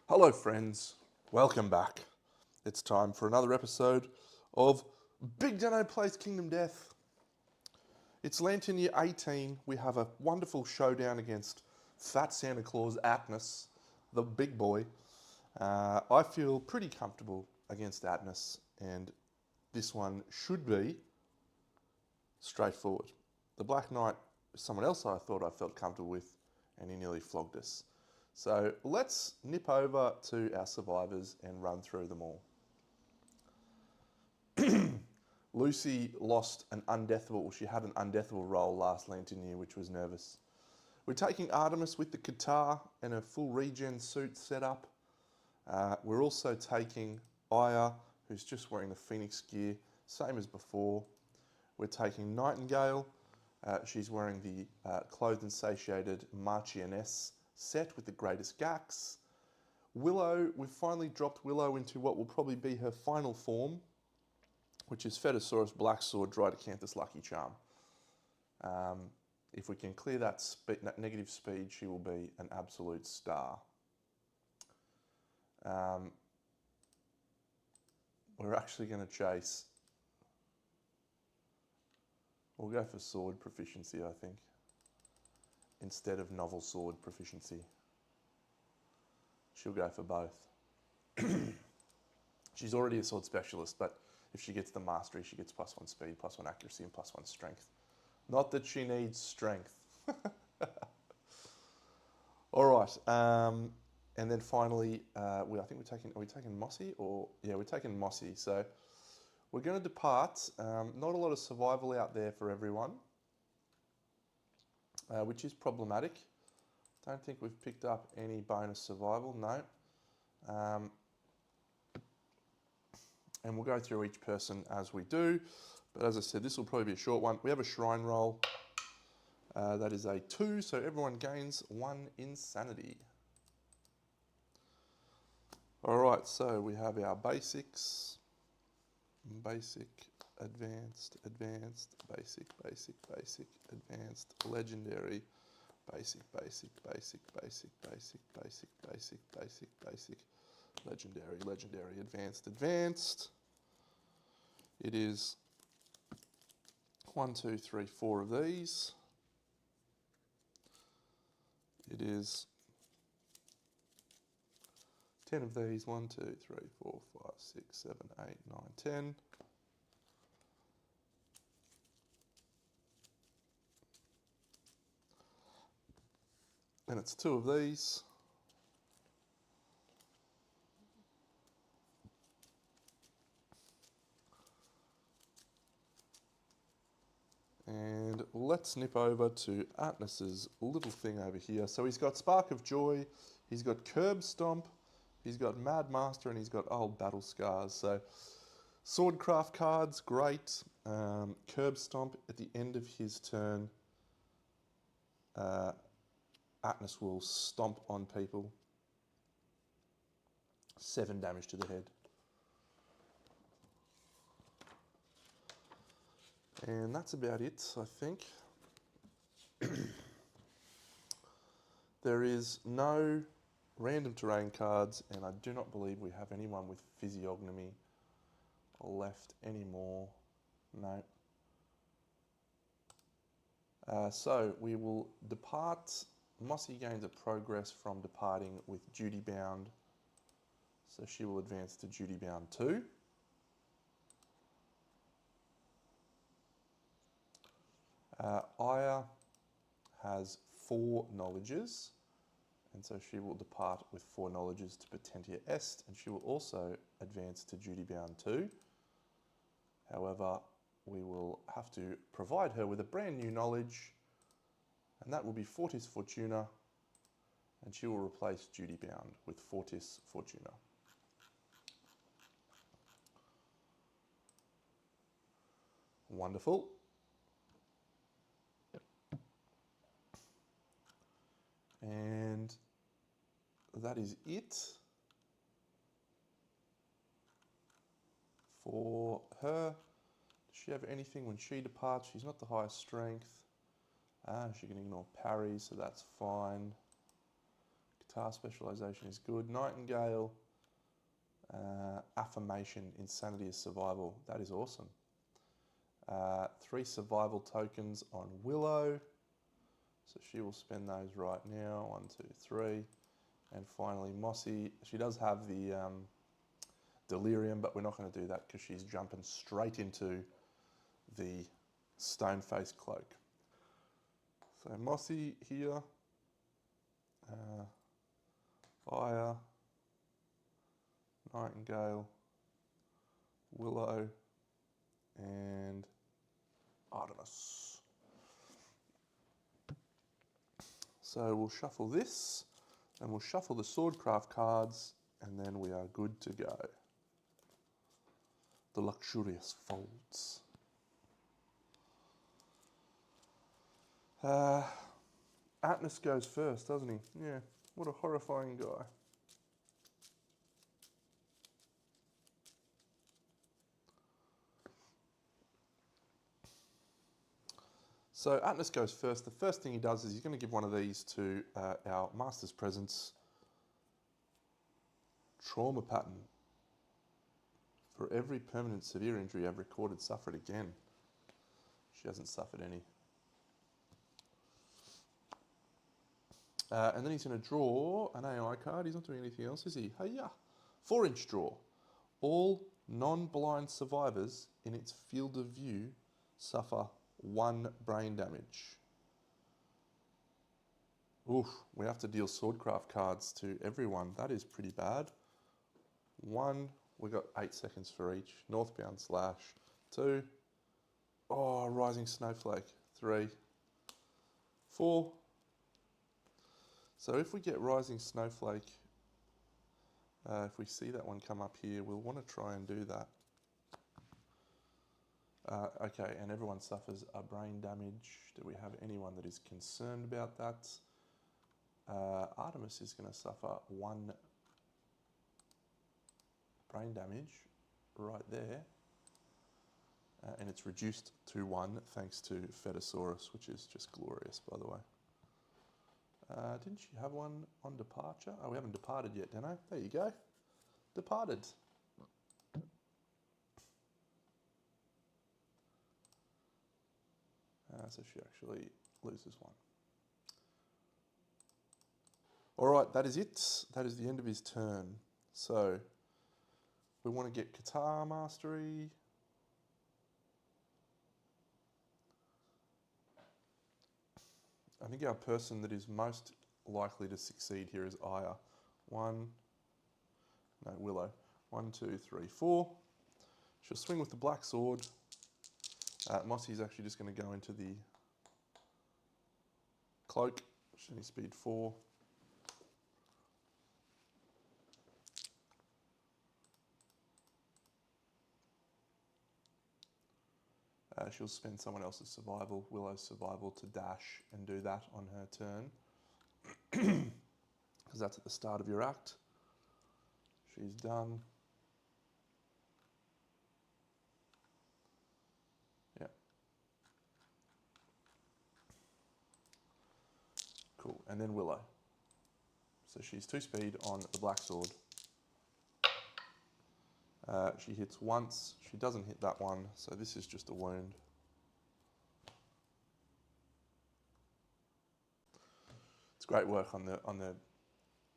Hello friends, welcome back. It's time for another episode of BigDenoPlays Kingdom Death. It's Lantern Year 18. We have a wonderful showdown against Fat Santa Claus Atnas, the big boy. I feel pretty comfortable against Atnas, and this one should be straightforward. The Black Knight is someone else I thought I felt comfortable with, and he nearly flogged us. So let's nip over to our survivors and run through them all. Lucy lost an undeathable, she had an undeathable roll last Lantern Year, which was nervous. We're taking Artemis with the guitar and a full regen suit set up. We're also taking Aya, who's just wearing the Phoenix gear, same as before. We're taking Nightingale. She's wearing the clothed and satiated Marchioness set with the greatest gax. Willow, we've finally dropped Willow into what will probably be her final form, which is Fetosaurus Blacksword Drydocanthus Lucky Charm. If we can clear that negative speed, she will be an absolute star. We're actually going to chase. We'll go for sword proficiency, I think, instead of novel sword proficiency. She'll go for both. She's already a sword specialist, but if she gets the mastery, she gets +1 speed, +1 accuracy, and +1 strength. Not that she needs strength. All right, and then finally, I think are we taking Mossy? Yeah, we're taking Mossy. So we're going to depart. Not a lot of survival out there for everyone, which is problematic. Don't think we've picked up any bonus survival, no. And we'll go through each person as we do. But as I said, this will probably be a short one. We have a shrine roll. That is a 2, so everyone gains 1 insanity. All right, so we have our basics. Basic, advanced, advanced, basic, basic, basic, advanced, legendary, basic, basic, basic, basic, basic, basic, basic, basic, basic, legendary, legendary, advanced, advanced. It is 1, 2, 3, 4 of these. It is 10 of these. 1, 2, 3, 4, 5, 6, 7, 8, 9, 10. And it's 2 of these. And let's nip over to Atlas's little thing over here. So he's got Spark of Joy, he's got Curb Stomp, he's got Mad Master, and he's got Old Battle Scars. So Swordcraft cards, great. Curb Stomp at the end of his turn. Atlas will stomp on people. 7 damage to the head. And that's about it, I think. There is no random terrain cards, and I do not believe we have anyone with physiognomy left anymore. No. So we will depart. Mossy gains a progress from departing with Duty Bound. So she will advance to Duty Bound 2. Aya has 4 knowledges, and so she will depart with 4 knowledges to Potentia Est, and she will also advance to Duty Bound 2. However, we will have to provide her with a brand new knowledge, and that will be Fortis Fortuna, and she will replace Duty Bound with Fortis Fortuna. Wonderful. And that is it for her. Does she have anything when she departs? She's not the highest strength. She can ignore parry, so that's fine. Guitar specialization is good. Nightingale, affirmation, insanity is survival. That is awesome. 3 survival tokens on Willow. So she will spend those right now. 1, 2, 3. And finally Mossy. She does have the Delirium, but we're not going to do that because she's jumping straight into the Stone-Face Cloak. So Mossy here. Fire. Nightingale. Willow. And Artemis. So we'll shuffle this, and we'll shuffle the Swordcraft cards, and then we are good to go. The luxurious folds. Atlas goes first, doesn't he? Yeah, what a horrifying guy. So Atlas goes first. The first thing he does is he's going to give one of these to our Master's Presence trauma pattern. For every permanent severe injury I've recorded, suffered again. She hasn't suffered any. And then he's going to draw an AI card. He's not doing anything else, is he? Hey, yeah. 4-inch draw. All non-blind survivors in its field of view suffer 1 brain damage. Oof, we have to deal Swordcraft cards to everyone. That is pretty bad. 1, we got 8 seconds for each. Northbound Slash. 2, oh, Rising Snowflake. 3, 4. So if we get Rising Snowflake, if we see that one come up here, we'll want to try and do that. Okay, and everyone suffers a brain damage. Do we have anyone that is concerned about that? Artemis is going to suffer 1 brain damage right there. And it's reduced to 1 thanks to Fedosaurus, which is just glorious, by the way. Didn't she have one on departure? Oh, we haven't departed yet, Deno. There you go. Departed. So she actually loses 1. All right, that is it. That is the end of his turn. So we want to get Guitar Mastery. I think our person that is most likely to succeed here is Aya. Willow. 1, 2, 3, 4. She'll swing with the black sword. Mossy's actually just going to go into the cloak. She needs speed 4. She'll spend someone else's survival, Willow's survival, to dash and do that on her turn. Because that's at the start of your act. She's done. Yeah. Cool. And then Willow. So she's 2 speed on the black sword. She hits once. She doesn't hit that one, so this is just a wound. It's great work on the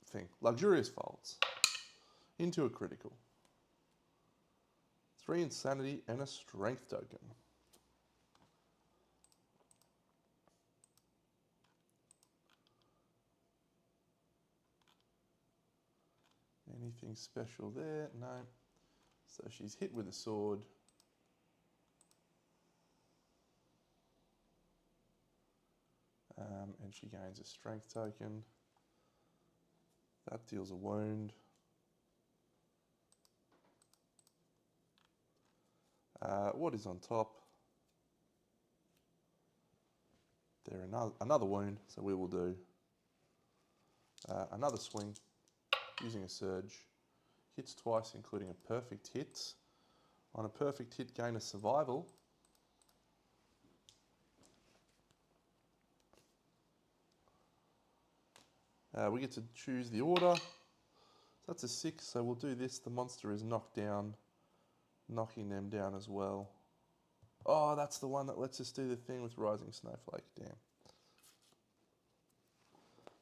thing. Luxurious folds into a critical. 3 insanity and a strength token. Anything special there? No. So she's hit with a sword. And she gains a strength token. That deals a wound. What is on top? There, another wound, so we will do another swing using a surge. Hits twice, including a perfect hit. On a perfect hit, gain a survival. We get to choose the order. So that's a 6, so we'll do this. The monster is knocked down, knocking them down as well. Oh, that's the one that lets us do the thing with Rising Snowflake. Damn.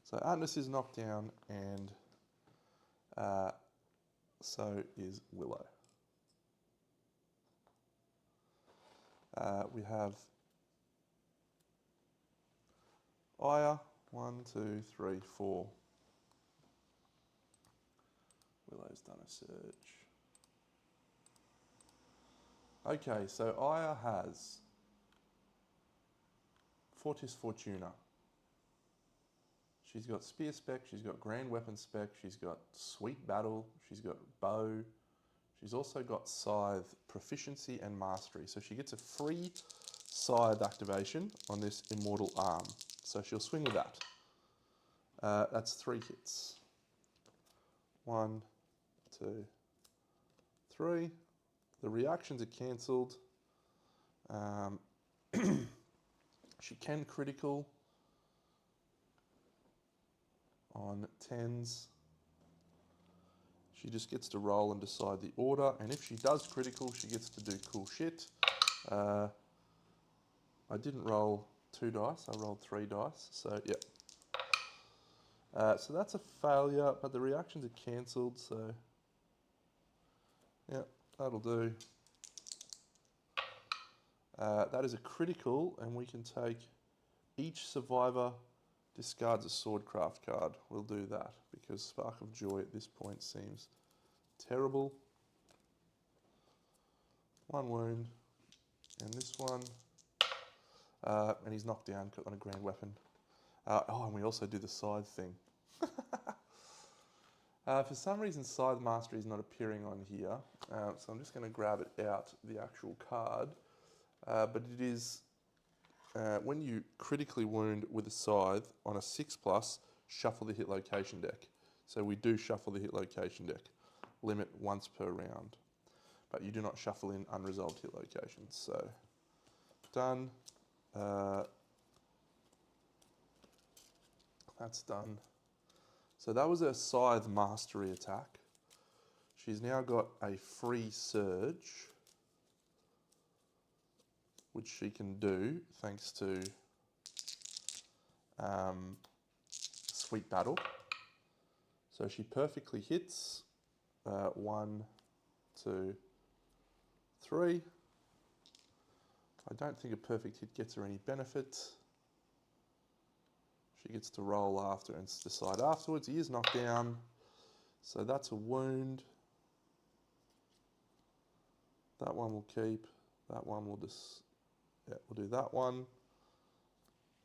So Atlas is knocked down, and so is Willow. We have Aya, 1, 2, 3, 4. Willow's done a search. Okay, so Aya has Fortis Fortuna. She's got Spear Spec, she's got Grand Weapon Spec, she's got Sweet Battle, she's got Bow, she's also got Scythe Proficiency and Mastery. So she gets a free Scythe activation on this Immortal Arm. So she'll swing with that. That's 3 hits. 1, 2, 3. The reactions are cancelled. She can critical on 10s. She just gets to roll and decide the order, and if she does critical, she gets to do cool shit. I didn't roll 2 dice, I rolled 3 dice, so yeah. So that's a failure, but the reactions are cancelled, so yeah, that'll do. That is a critical, and we can take each survivor discards a Swordcraft card. We'll do that because Spark of Joy at this point seems terrible. 1 wound, and this one, and he's knocked down on a Grand Weapon. Oh, and we also do the Scythe thing. For some reason, Scythe Mastery is not appearing on here, so I'm just going to grab it out, the actual card. But it is, when you critically wound with a Scythe on a 6+, shuffle the hit location deck. So we do shuffle the hit location deck, limit once per round. But you do not shuffle in unresolved hit locations. So, done. That's done. So that was a Scythe Mastery attack. She's now got a free Surge, which she can do thanks to Sweet Battle. So she perfectly hits. 1, 2, 3. I don't think a perfect hit gets her any benefit. She gets to roll after and decide afterwards. He is knocked down, so that's a wound. That one will keep. That one will just, yeah, we'll do that one.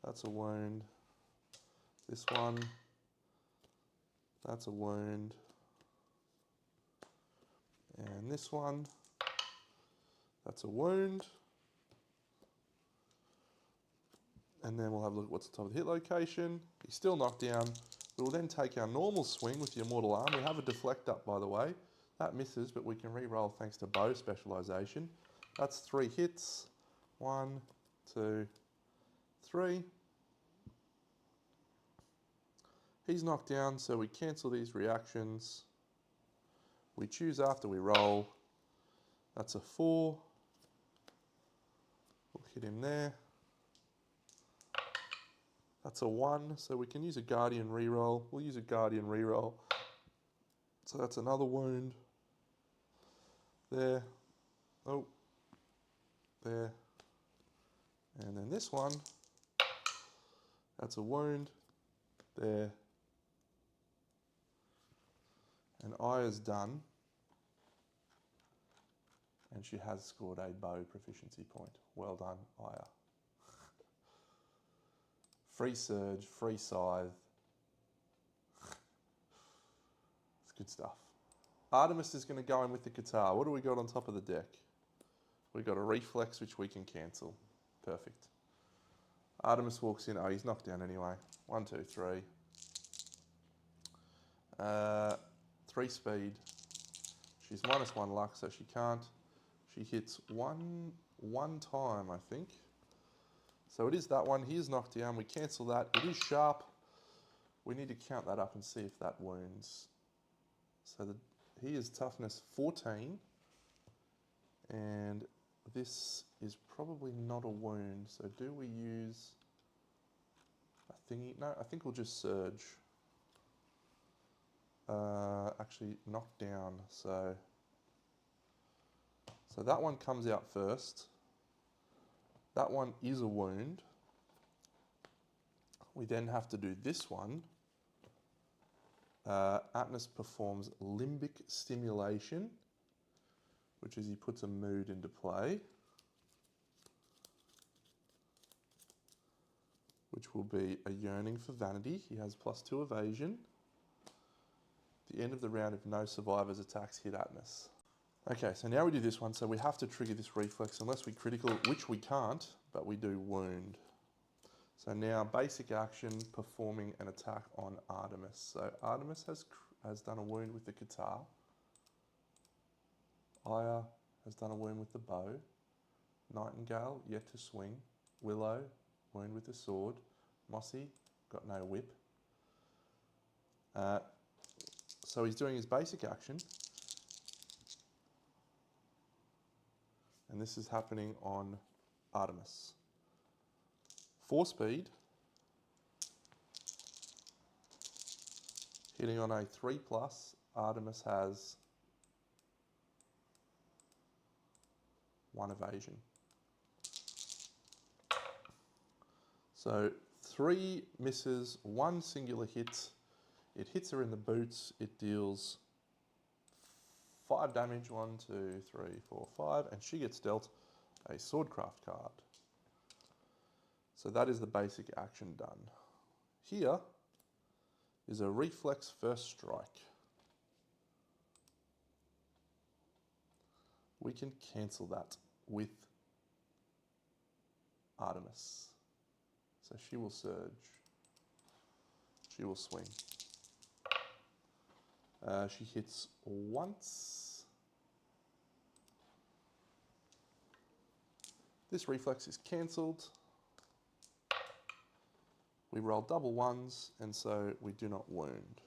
That's a wound. This one, that's a wound. And this one, that's a wound. And then we'll have a look at what's the top of the hit location. He's still knocked down. We will then take our normal swing with the Immortal Arm. We have a deflect up, by the way. That misses, but we can re-roll thanks to bow specialization. That's 3 hits. 1, 2, 3. He's knocked down, so we cancel these reactions. We choose after we roll. That's a 4. We'll hit him there. That's a 1, so we can use a Guardian reroll. We'll use a Guardian reroll. So that's another wound. There. Oh. There. And then this one. That's a wound. There. And Aya's done. And she has scored a bow proficiency point. Well done, Aya. Free Surge, free Scythe. It's good stuff. Artemis is going to go in with the guitar. What do we got on top of the deck? We've got a Reflex, which we can cancel. Perfect. Artemis walks in. Oh, he's knocked down anyway. 1, 2, 3. 3 speed. She's -1 luck, so she can't. She hits one time, I think. So it is that one. He is knocked down. We cancel that. It is sharp. we need to count that up and see if that wounds. So he is toughness 14, and this is probably not a wound. So do we use a thingy? No, I think we'll just surge. Actually knock down. So that one comes out first. That one is a wound. We then have to do this one. Atlas performs limbic stimulation, which is he puts a mood into play, which will be a yearning for vanity. He has +2 evasion. At the end of the round, if no survivors attacks hit Atlas. Okay, so now we do this one. So we have to trigger this reflex unless we critical, which we can't, but we do wound. So now basic action, performing an attack on Artemis. So Artemis has done a wound with the guitar. Aya has done a wound with the bow. Nightingale, yet to swing. Willow, wound with the sword. Mossy, got no whip. So he's doing his basic action. And this is happening on Artemis. 4 speed, hitting on a 3+, Artemis has 1 evasion. So 3 misses, 1 singular hit. It hits her in the boots, it deals 5 damage, 1, 2, 3, 4, 5, and she gets dealt a Swordcraft card. So that is the basic action done. Here is a reflex first strike. We can cancel that with Artemis. So she will surge. She will swing. She hits once. This reflex is cancelled. We roll double 1s, and so we do not wound.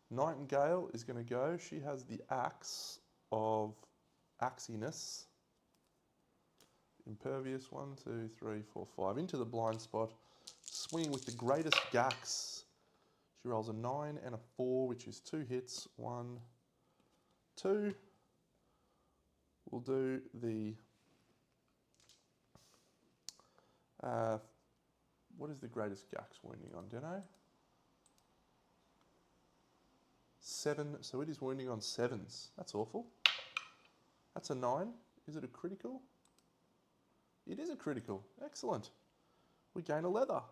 Nightingale is going to go. She has the axe of axiness. Impervious, 1, 2, 3, 4, 5. Into the blind spot. Swinging with the greatest gax. She rolls a 9 and a 4, which is 2 hits. 1, 2. We'll do the... what is the greatest gax wounding on, Deno? 7, so it is wounding on 7s. That's awful. That's a 9. Is it a critical? It is a critical. Excellent. We gain a leather.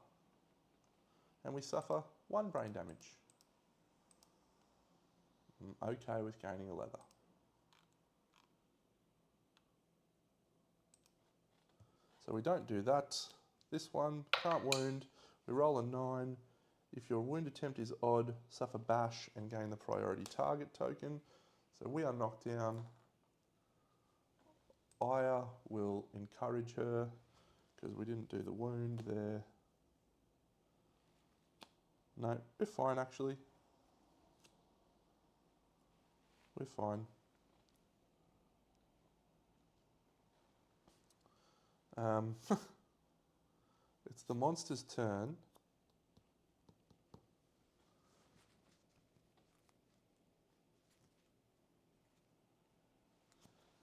And we suffer 1 brain damage. I'm okay with gaining a leather. So we don't do that. This one, can't wound. We roll a 9. If your wound attempt is odd, suffer bash and gain the priority target token. So we are knocked down. Aya will encourage her because we didn't do the wound there. No, we're fine actually. We're fine. It's the monster's turn.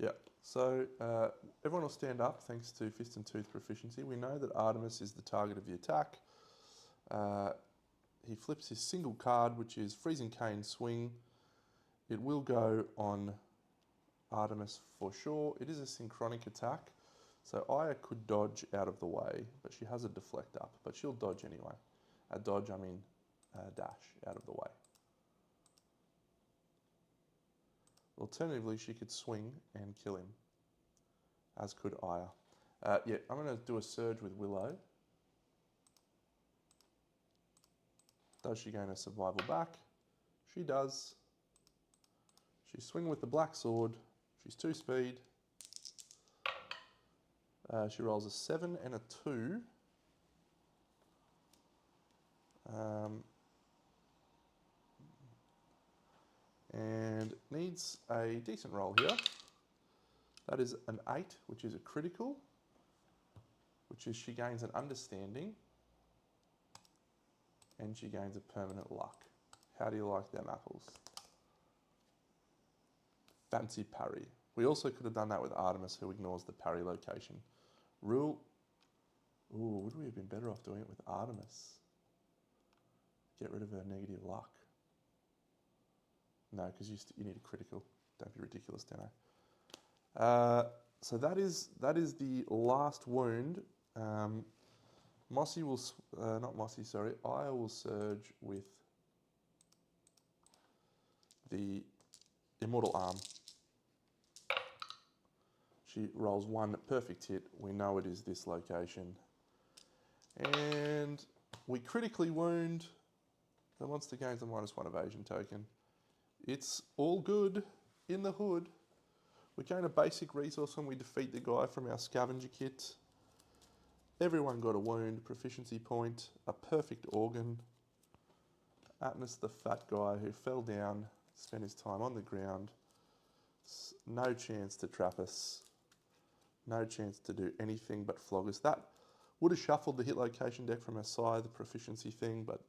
Yeah, so everyone will stand up thanks to Fist and Tooth proficiency. We know that Artemis is the target of the attack. He flips his single card, which is Freezing Cane Swing. It will go on Artemis for sure. It is a synchronic attack, so Aya could dodge out of the way, but she has a deflect up, but she'll dodge anyway. Dodge, I mean dash out of the way. Alternatively, she could swing and kill him, as could Aya. Yeah, I'm going to do a surge with Willow. Does she gain a survival back? She does. She swing with the black sword. She's 2 speed. She rolls a 7 and a 2. And needs a decent roll here. That is an 8, which is a critical, which is she gains an understanding, and she gains a permanent luck. How do you like them apples? Fancy parry. We also could have done that with Artemis, who ignores the parry location. Rule. Ooh, would we have been better off doing it with Artemis? Get rid of her negative luck. No, because you need a critical. Don't be ridiculous, Deno. So that is the last wound. Mossy will, not Mossy, sorry. I will surge with the Immortal Arm. She rolls one perfect hit. We know it is this location. And we critically wound. The monster gains a -1 evasion token. It's all good in the hood. We gain a basic resource when we defeat the guy from our scavenger kit. Everyone got a wound, proficiency point, a perfect organ. Atlas, the fat guy who fell down, spent his time on the ground. No chance to trap us. No chance to do anything but flog us. That would have shuffled the hit location deck from our side, the proficiency thing, but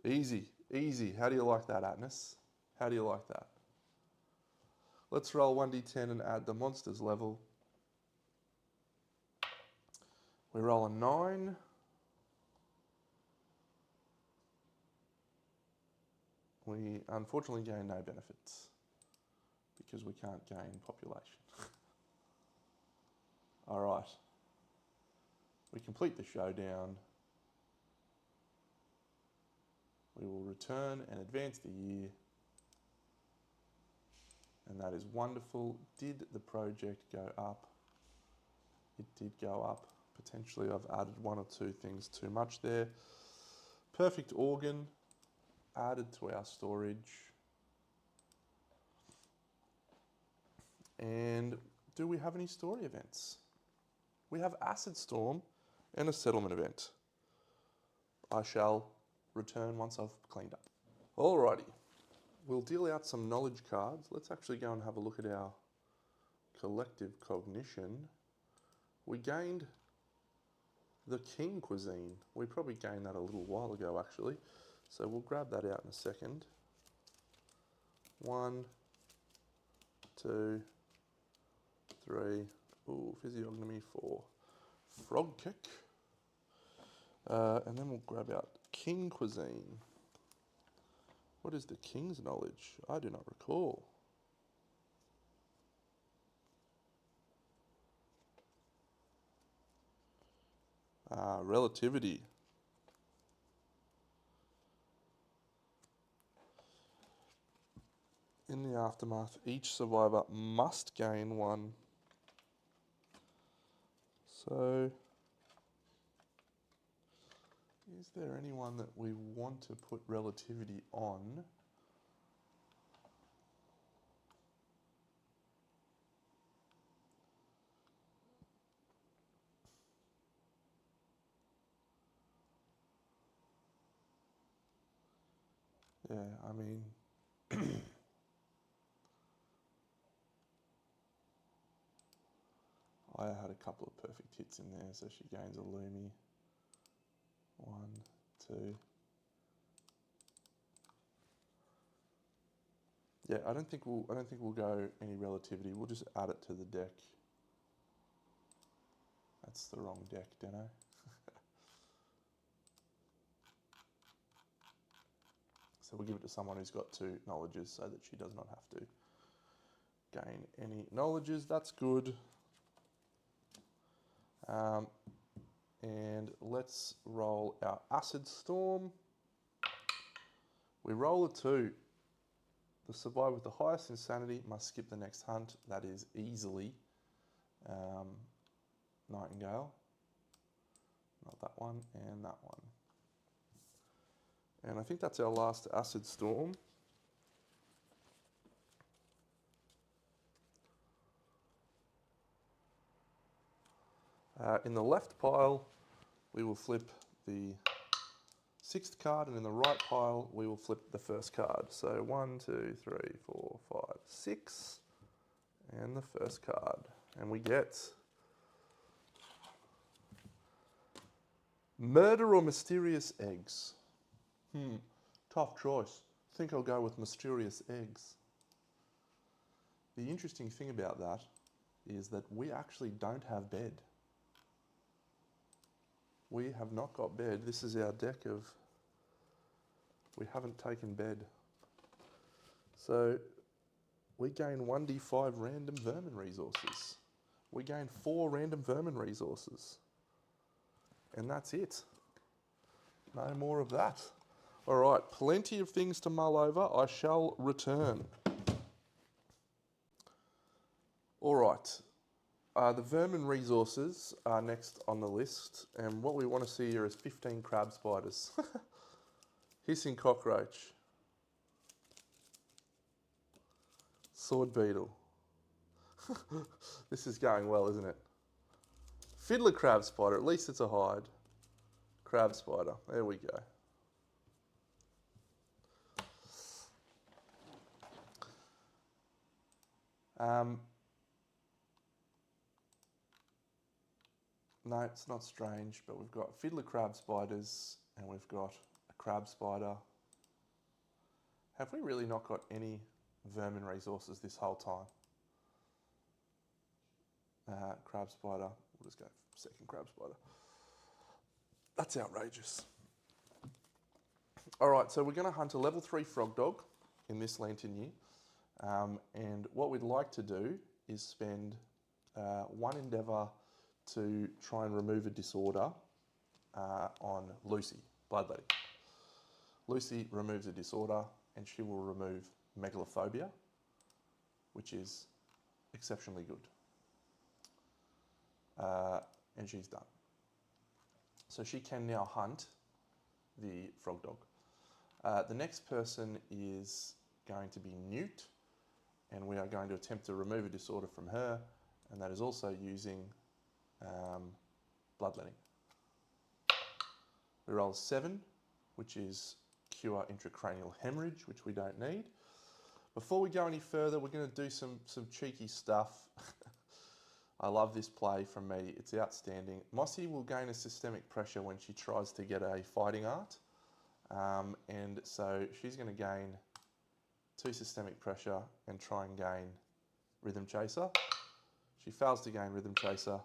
easy, easy. How do you like that, Atlas? How do you like that? Let's roll 1d10 and add the monster's level. We roll a 9. We unfortunately gain no benefits because we can't gain population. All right. We complete the showdown. We will return and advance the year. And that is wonderful. Did the project go up? It did go up. Potentially I've added 1 or 2 things too much there. Perfect organ added to our storage. And do we have any story events? We have Acid Storm and a settlement event. I shall return once I've cleaned up. Alrighty. We'll deal out some knowledge cards. Let's actually go and have a look at our collective cognition. We gained the King cuisine. We probably gained that a little while ago, actually. So we'll grab that out in a second. 1, 2, 3. Ooh, physiognomy 4. Frog kick. And then we'll grab out King cuisine. What is the King's knowledge? I do not recall. Relativity. In the aftermath, each survivor must gain 1. So, is there anyone that we want to put relativity on? Yeah, I mean, I had a couple of perfect hits in there, so she gains a Lumi. 1, 2. Yeah, I don't think we'll go any relativity. We'll just add it to the deck. That's the wrong deck, Deno. So we'll give it to someone who's got 2 knowledges so that she does not have to gain any knowledges. That's good. And let's roll our Acid Storm. We roll a 2. The survivor with the highest insanity must skip the next hunt. That is easily Nightingale. Not that one, and that one. And I think that's our last Acid Storm. In the left pile, we will flip the 6th card, and in the right pile we will flip the first card. So 1, 2, 3, 4, 5, 6, and the first card. And we get Murder or Mysterious Eggs. Tough choice. I think I'll go with Mysterious Eggs. The interesting thing about that is that we actually don't have bed. We have not got bed. This is our deck of... We haven't taken bed. So we gain 1d5 random vermin resources. We gain 4 random vermin resources. And that's it. No more of that. All right, plenty of things to mull over. I shall return. All right, the vermin resources are next on the list, and what we want to see here is 15 crab spiders. Hissing cockroach. Sword beetle. This is going well, isn't it? Fiddler crab spider, at least it's a hide. Crab spider, there we go. No, it's not strange, but we've got fiddler crab spiders and we've got a crab spider. Have we really not got any vermin resources this whole time? Crab spider, we'll just go second crab spider. That's outrageous. All right, so we're going to hunt a level 3 frog dog in this lantern year. And what we'd like to do is spend 1 endeavour to try and remove a disorder on Lucy, bloodletting. Lucy removes a disorder and she will remove megalophobia, which is exceptionally good. And she's done. So she can now hunt the frog dog. The next person is going to be Newt, and we are going to attempt to remove a disorder from her, and that is also using bloodletting. We roll 7, which is cure intracranial hemorrhage, which we don't need. Before we go any further, we're going to do some cheeky stuff. I love this play from me, it's outstanding. Mossy will gain a systemic pressure when she tries to get a fighting art. And so she's going to gain 2 systemic pressure and try and gain Rhythm Chaser. She fails to gain Rhythm Chaser,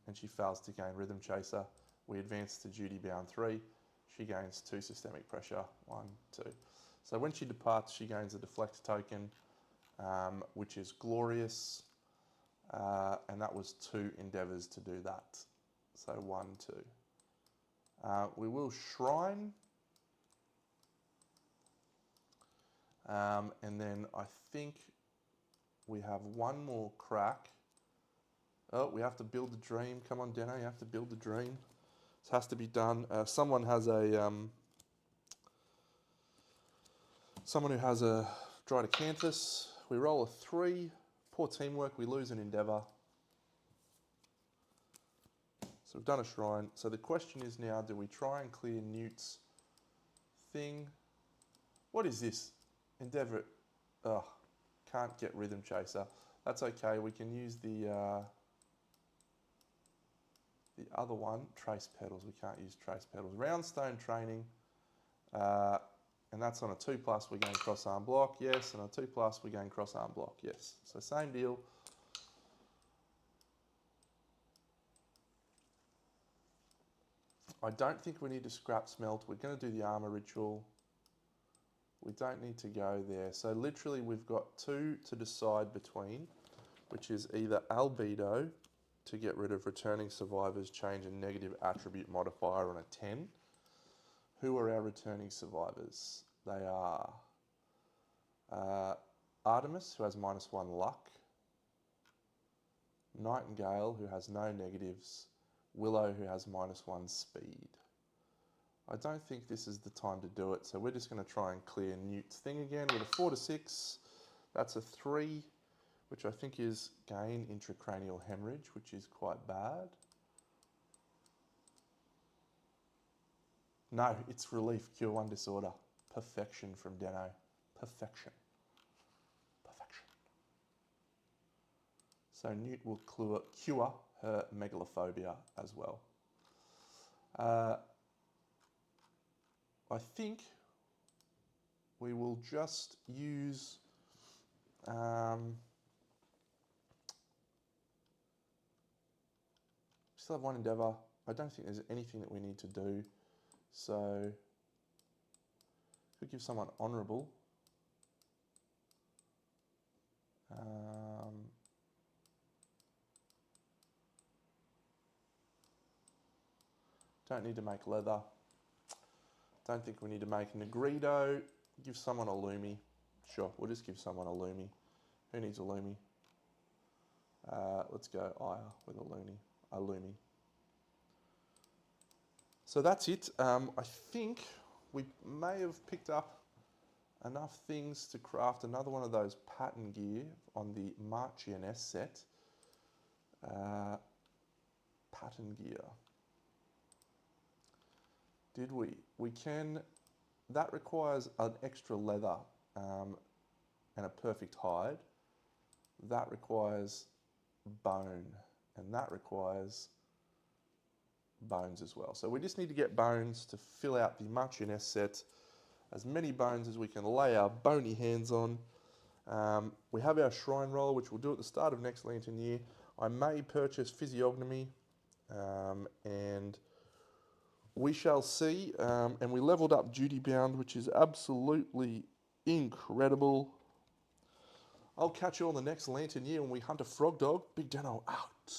and she fails to gain Rhythm Chaser. We advance to Duty Bound 3. She gains 2 systemic pressure, 1, 2. So when she departs, she gains a deflect token, which is glorious. And that was 2 endeavours to do that. So 1, 2. We will Shrine. And then I think we have 1 more crack. Oh, we have to build the dream. Come on, Deno, you have to build the dream. This has to be done. Someone has a... someone who has a Dried Acanthus. We roll a 3. Poor teamwork, we lose an endeavour. So we've done a shrine. So the question is now, do we try and clear Newt's thing? What is this? Endeavour. Oh, can't get Rhythm Chaser. That's okay, we can use the other one, Trace Petals. We can't use Trace Petals. Roundstone Training. And that's on a 2+, we gain cross-arm block, yes. And on a 2+, we gain cross-arm block, yes. So same deal. I don't think we need to scrap smelt. We're going to do the armour ritual. We don't need to go there. So literally we've got 2 to decide between, which is either albedo to get rid of returning survivors, change a negative attribute modifier on a 10. Who are our returning survivors? They are Artemis, who has -1 luck, Nightingale, who has no negatives, Willow, who has -1 speed. I don't think this is the time to do it, so we're just going to try and clear Newt's thing again with a 4 to 6. That's a 3, which I think is gain intracranial hemorrhage, which is quite bad. No, it's relief, cure one disorder. Perfection from Deno. Perfection. Perfection. So Newt will cure her megalophobia as well. I think we will just use still have one endeavour. I don't think there's anything that we need to do. So could give someone honourable. Don't need to make leather. Don't think we need to make Negredo. Give someone a Lumi. Sure, we'll just give someone a Lumi. Who needs a Lumi? Let's go Aya with a Lumi. So that's it. I think we may have picked up enough things to craft another one of those pattern gear on the Marchioness set. Pattern gear. Did we? We can, that requires an extra leather and a perfect hide. That requires bone, and that requires bones as well. So we just need to get bones to fill out the Marchioness set. As many bones as we can lay our bony hands on. We have our shrine roll, which we'll do at the start of next Lantern year. I may purchase physiognomy, and we shall see. And we leveled up duty bound, which is absolutely incredible. I'll catch you on the next Lantern year when we hunt a frog dog. Big Deno out.